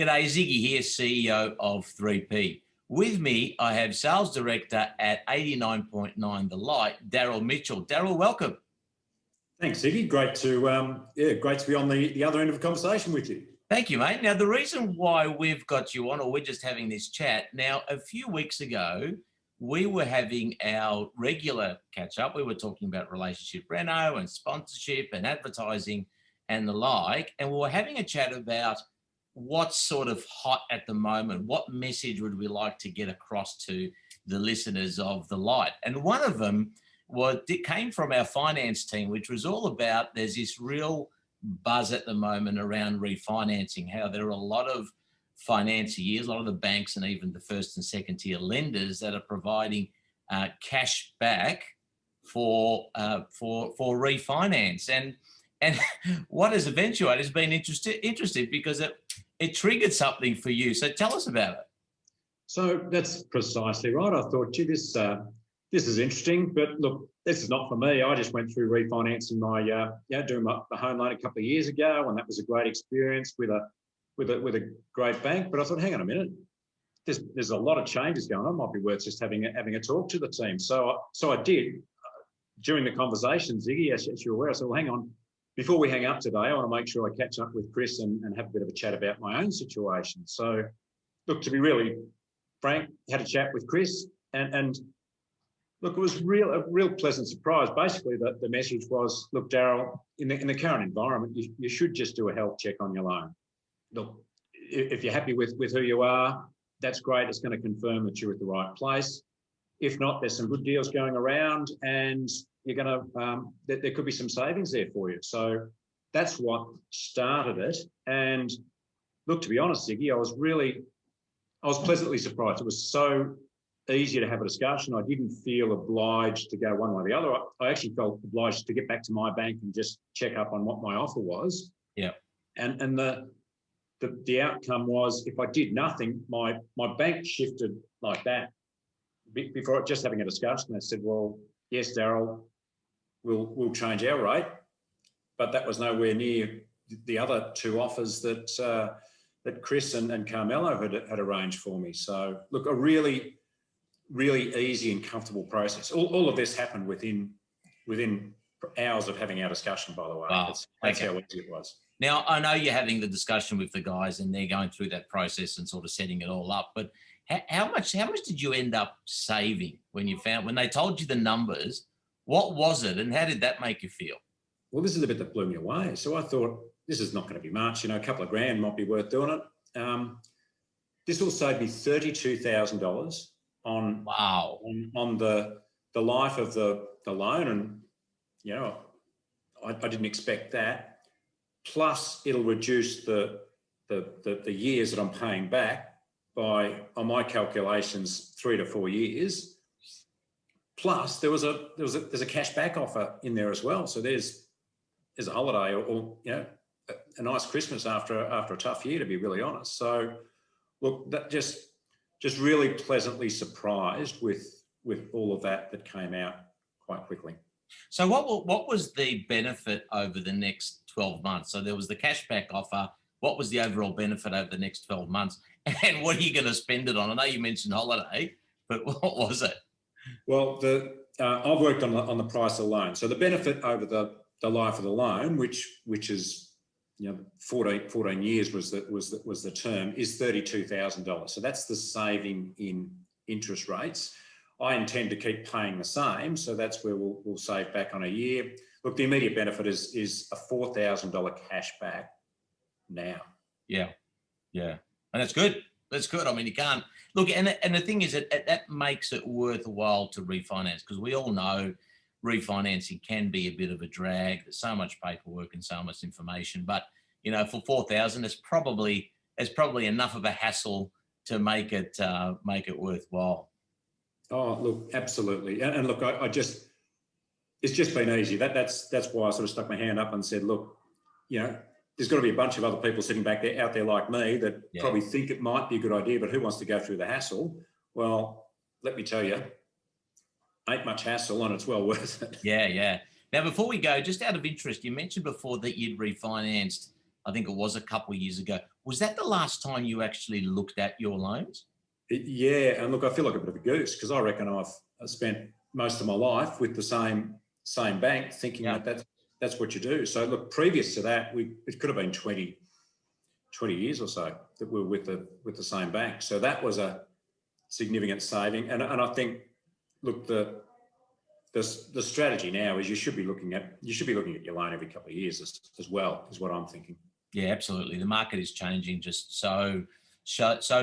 G'day, Ziggy here, CEO of 3P. With me, I have Sales Director at 89.9 The Light, Daryl Mitchell. Daryl, welcome. Thanks, Ziggy. Great to be on the other end of the conversation with you. Thank you, mate. Now, the reason why we've got you on, or we're just having this chat, now, a few weeks ago, we were having our regular catch-up. We were talking about relationship reno and sponsorship and advertising and the like, and we were having a chat about what's sort of hot at the moment. What message would we like to get across to the listeners of The Light? And one of them came from our finance team, which was all about there's this real buzz at the moment around refinancing, how there are a lot of financiers, a lot of the banks and even the first and second tier lenders that are providing cash back for refinance. And what has eventuated has been interesting because it triggered something for you. So tell us about it. So that's precisely right. I thought, gee, this is interesting, but look, this is not for me. I just went through refinancing doing my home loan a couple of years ago, and that was a great experience with a great bank. But I thought, hang on a minute, there's a lot of changes going on. Might be worth just having a talk to the team. So I did during the conversation, Ziggy, as you're aware. I said, well, hang on. Before we hang up today, I want to make sure I catch up with Chris and have a bit of a chat about my own situation. So, look, to be really frank, had a chat with Chris, and look, it was a real pleasant surprise. Basically, the message was, look, Daryl, in the current environment, you should just do a health check on your loan. Look, if you're happy with who you are, that's great. It's going to confirm that you're at the right place. If not, there's some good deals going around, and you're going to there could be some savings there for you. So that's what started it. And look, to be honest, Ziggy, I was pleasantly surprised. It was so easy to have a discussion. I didn't feel obliged to go one way or the other. I actually felt obliged to get back to my bank and just check up on what my offer was. Yeah. And the outcome was, if I did nothing, my bank shifted like that. Before just having a discussion, they said, well, yes, Daryl, we'll change our rate, but that was nowhere near the other two offers that Chris and Carmelo had arranged for me. So look, a really, really easy and comfortable process. All of this happened within hours of having our discussion, by the way. Wow. That's how easy it was. Now, I know you're having the discussion with the guys and they're going through that process and sort of setting it all up, but how much did you end up saving when they told you the numbers? What was it, and how did that make you feel? Well, this is the bit that blew me away. So I thought, this is not going to be much. A couple of grand might be worth doing it. This will save me $32,000 on the life of the loan, and I didn't expect that. Plus, it'll reduce the years that I'm paying back by, on my calculations, 3 to 4 years. Plus, there's a cash back offer in there as well. So there's a holiday or a nice Christmas after a tough year, to be really honest. So look, that just really pleasantly surprised with all of that came out quite quickly. So what was the benefit over the next 12 months? So there was the cashback offer. What was the overall benefit over the next 12 months? And what are you going to spend it on? I know you mentioned holiday, but what was it? Well, I've worked on the price of the loan. So the benefit over the life of the loan, which is 14 years was the term, is $32,000. So that's the saving in interest rates. I intend to keep paying the same, so that's where we'll save back on a year. Look, the immediate benefit is a $4,000 cash back now. Yeah, and that's good. That's good. I mean, you can't look, and the thing is that makes it worthwhile to refinance, because we all know refinancing can be a bit of a drag. There's so much paperwork and so much information, but for 4,000, it's probably enough of a hassle to make it worthwhile. Oh, look, absolutely. And look, it's just been easy. That's why I sort of stuck my hand up and said, look, there's got to be a bunch of other people sitting out there like me that probably think it might be a good idea, but who wants to go through the hassle? Well, let me tell you, ain't much hassle and it's well worth it. Yeah. Now, before we go, just out of interest, you mentioned before that you'd refinanced, I think it was a couple of years ago. Was that the last time you actually looked at your loans? Yeah, and look, I feel like a bit of a goose because I reckon I've spent most of my life with the same bank, thinking Yeah. that that's what you do. So look, previous to that, it could have been 20 years or so that we were with the same bank. So that was a significant saving. And I think, look, the strategy now is you should be looking at your loan every couple of years as well, is what I'm thinking. Yeah, absolutely. The market is changing just so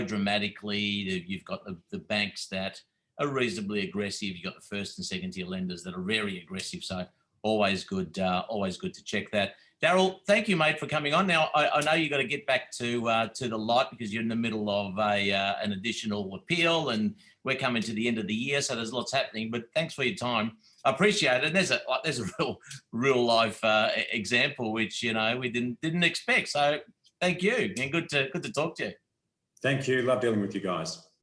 dramatically. You've got the banks that are reasonably aggressive. You've got the first and second tier lenders that are very aggressive. So always good to check that. Daryl, thank you, mate, for coming on. Now I know you got to get back to the light because you're in the middle of an additional appeal, and we're coming to the end of the year, so there's lots happening. But thanks for your time. I appreciate it. There's a real life example which we didn't expect. So thank you, and good to talk to you. Thank you. Love dealing with you guys.